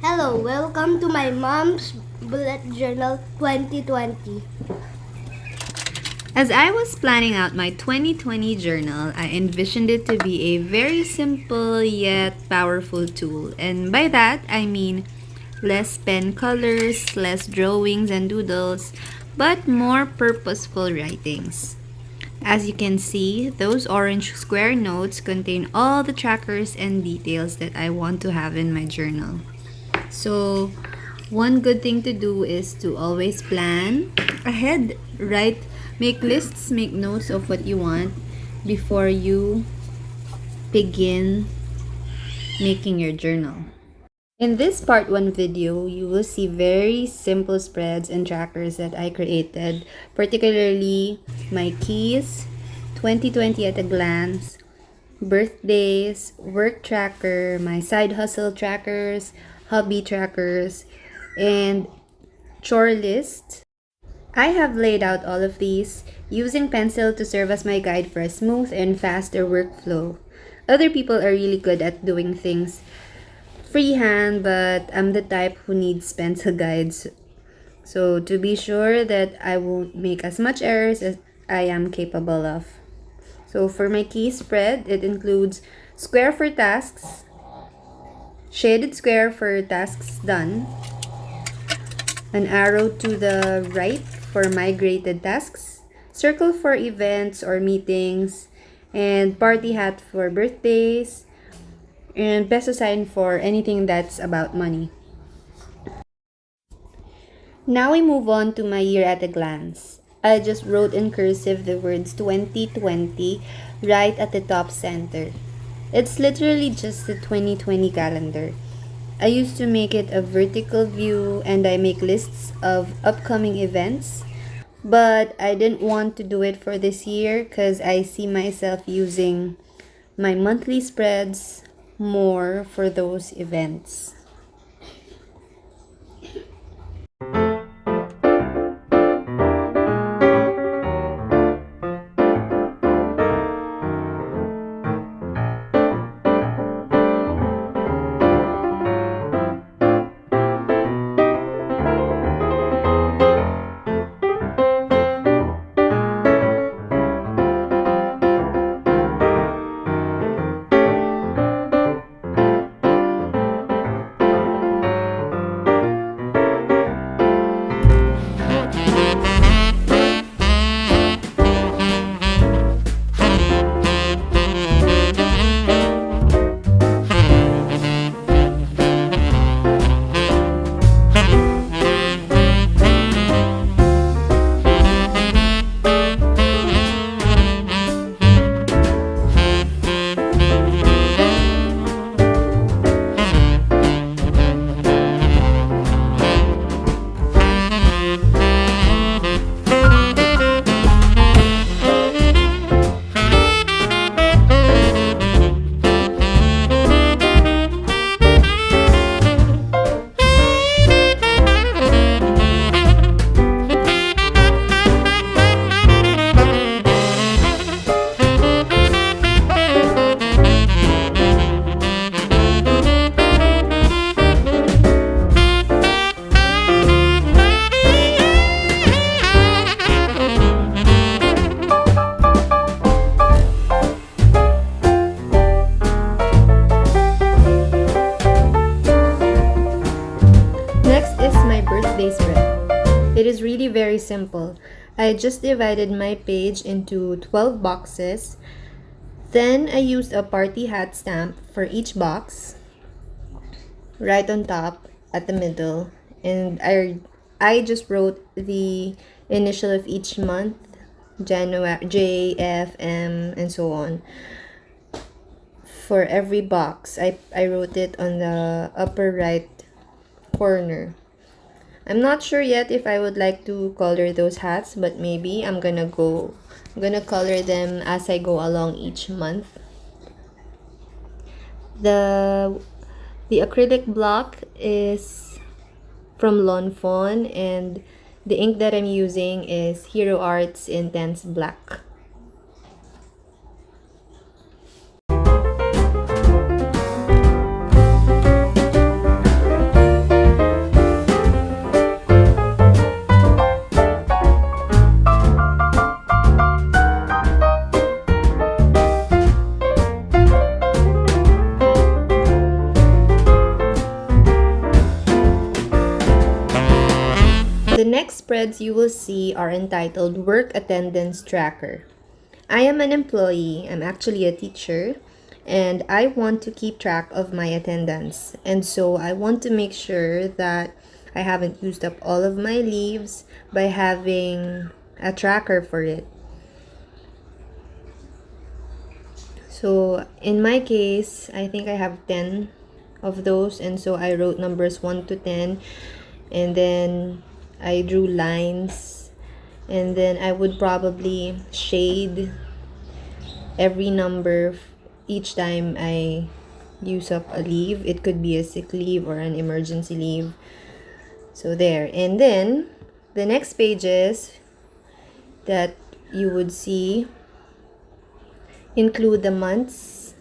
Hello, welcome to my mom's bullet journal 2020. As I was planning out my 2020 journal, I envisioned it to be a very simple yet powerful tool. And by that, I mean less pen colors, less drawings and doodles, but more purposeful writings. As you can see, those orange square notes contain all the trackers and details that I want to have in my journal. So, one good thing to do is to always plan ahead, right? Make lists, make notes of what you want before you begin making your journal. In this part 1 video, you will see very simple spreads and trackers that I created, particularly my keys, 2020 at a glance, birthdays, work tracker, my side hustle trackers, hobby trackers, and chore list. I have laid out all of these using pencil to serve as my guide for a smooth and faster workflow. Other people are really good at doing things freehand, but I'm the type who needs pencil guides. So to be sure that I won't make as much errors as I am capable of. So for my key spread, it includes square for tasks, shaded square for tasks done, an arrow to the right for migrated tasks, circle for events or meetings, and party hat for birthdays, and peso sign for anything that's about money. Now we move on to my year at a glance. I just wrote in cursive the words 2020 right at the top center. It's literally just the 2020 calendar. I used to make it a vertical view and I make lists of upcoming events, but I didn't want to do it for this year because I see myself using my monthly spreads more for those events. It is really very simple. I just divided my page into 12 boxes. Then I used a party hat stamp for each box, right on top at the middle. And I just wrote the initial of each month, January, J, F, M, and so on. For every box, I wrote it on the upper right corner. I'm not sure yet if I would like to color those hats, but maybe I'm gonna color them as I go along each month. The acrylic block is from Lon Fon, and the ink that I'm using is Hero Arts Intense Black. next spreads you will see are entitled Work Attendance Tracker. I am an employee, I'm actually a teacher, and I want to keep track of my attendance. And so I want to make sure that I haven't used up all of my leaves by having a tracker for it. So in my case, I think I have 10 of those, and so I wrote numbers 1 to 10, and then I drew lines, and then I would probably shade every number each time I use up a leave. It could be a sick leave or an emergency leave. So there. And then the next pages that you would see include the months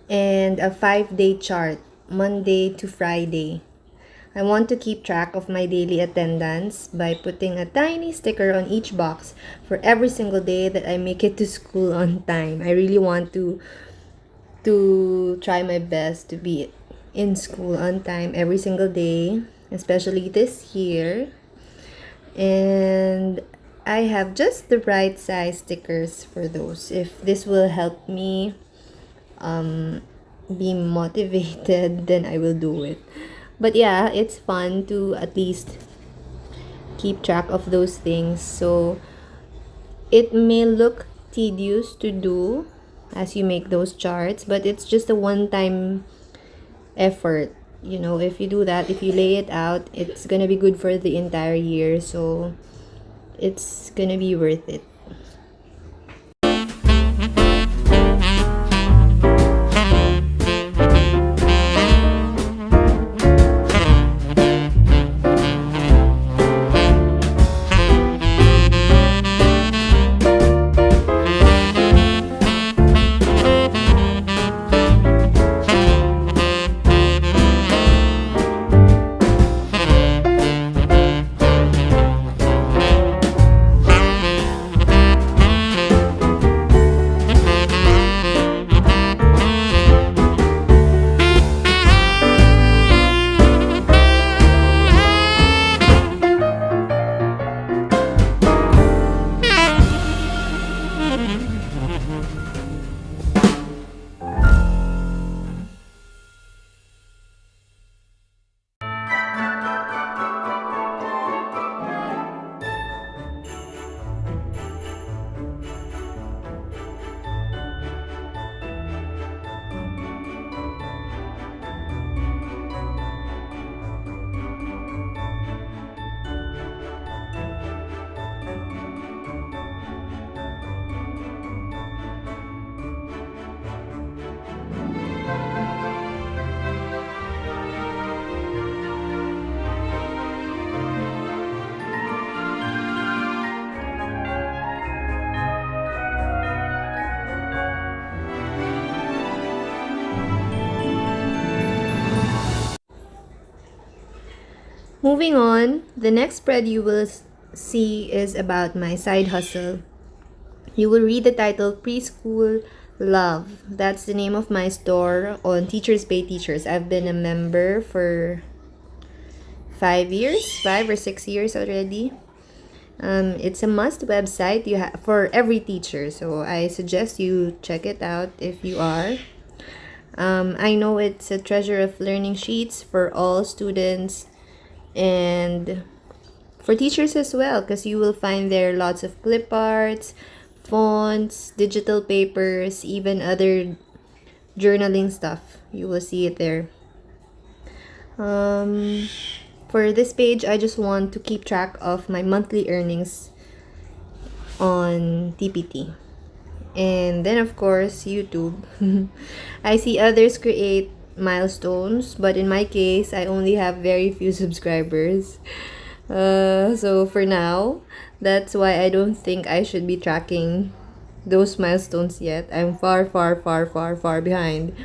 and a 5-day chart, Monday to Friday. I want to keep track of my daily attendance by putting a tiny sticker on each box for every single day that I make it to school on time. I really want to try my best to be in school on time every single day, especially this year. And I have just the right size stickers for those. If this will help me be motivated, then I will do it. But yeah, it's fun to at least keep track of those things. So it may look tedious to do as you make those charts, but it's just a one-time effort. You know, if you do that, if you lay it out, it's gonna be good for the entire year. So it's gonna be worth it. Moving on, the next spread you will see is about my side hustle. You will read the title Preschool Love. That's the name of my store on Teachers Pay Teachers. I've been a member for 5 or 6 years already. It's a must website for every teacher, so I suggest you check it out if you are. I know it's a treasure of learning sheets for all students and for teachers as well, because you will find there lots of clip arts, fonts, digital papers, even other journaling stuff. You will see it there. For this page, I just want to keep track of my monthly earnings on TPT. And then, of course, YouTube. I see others create milestones, but in my case, I only have very few subscribers. So for now, that's why I don't think I should be tracking those milestones yet. I'm far behind.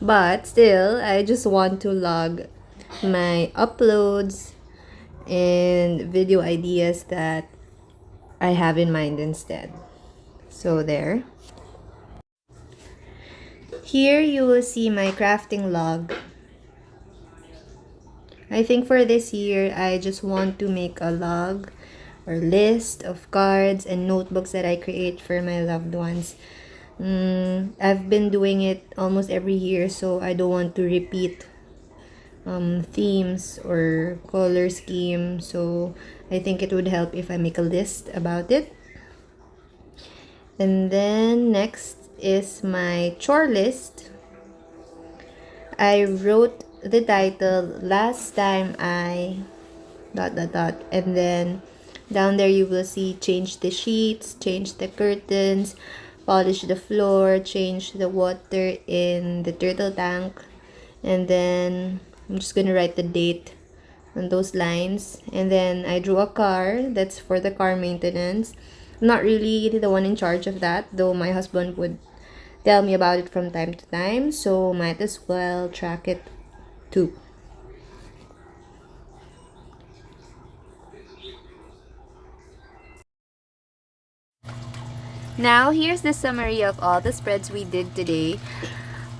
But still, I just want to log my uploads and video ideas that I have in mind instead. So there. Here you will see my crafting log. I think for this year, I just want to make a log or list of cards and notebooks that I create for my loved ones. I've been doing it almost every year, so I don't want to repeat themes or color scheme. So I think it would help if I make a list about it. And then next is my chore list. I wrote the title last time I ... and then down there you will see change the sheets, change the curtains, polish the floor, change the water in the turtle tank, and then I'm just gonna write the date on those lines. And then I drew a car, that's for the car maintenance. I'm not really the one in charge of that, though my husband would tell me about it from time to time, so might as well track it too. Now, here's the summary of all the spreads we did today.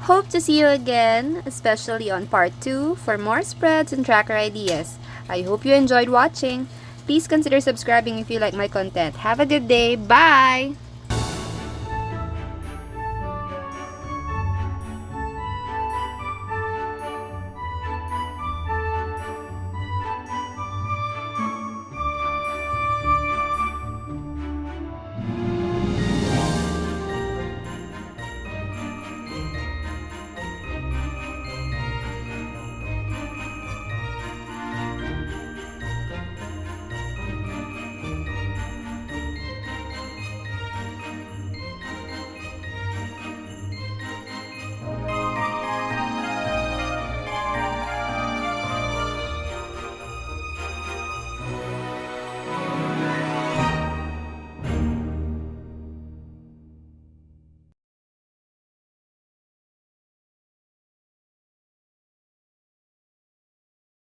Hope to see you again, especially on part 2 for more spreads and tracker ideas. I hope you enjoyed watching. Please consider subscribing if you like my content. Have a good day. Bye!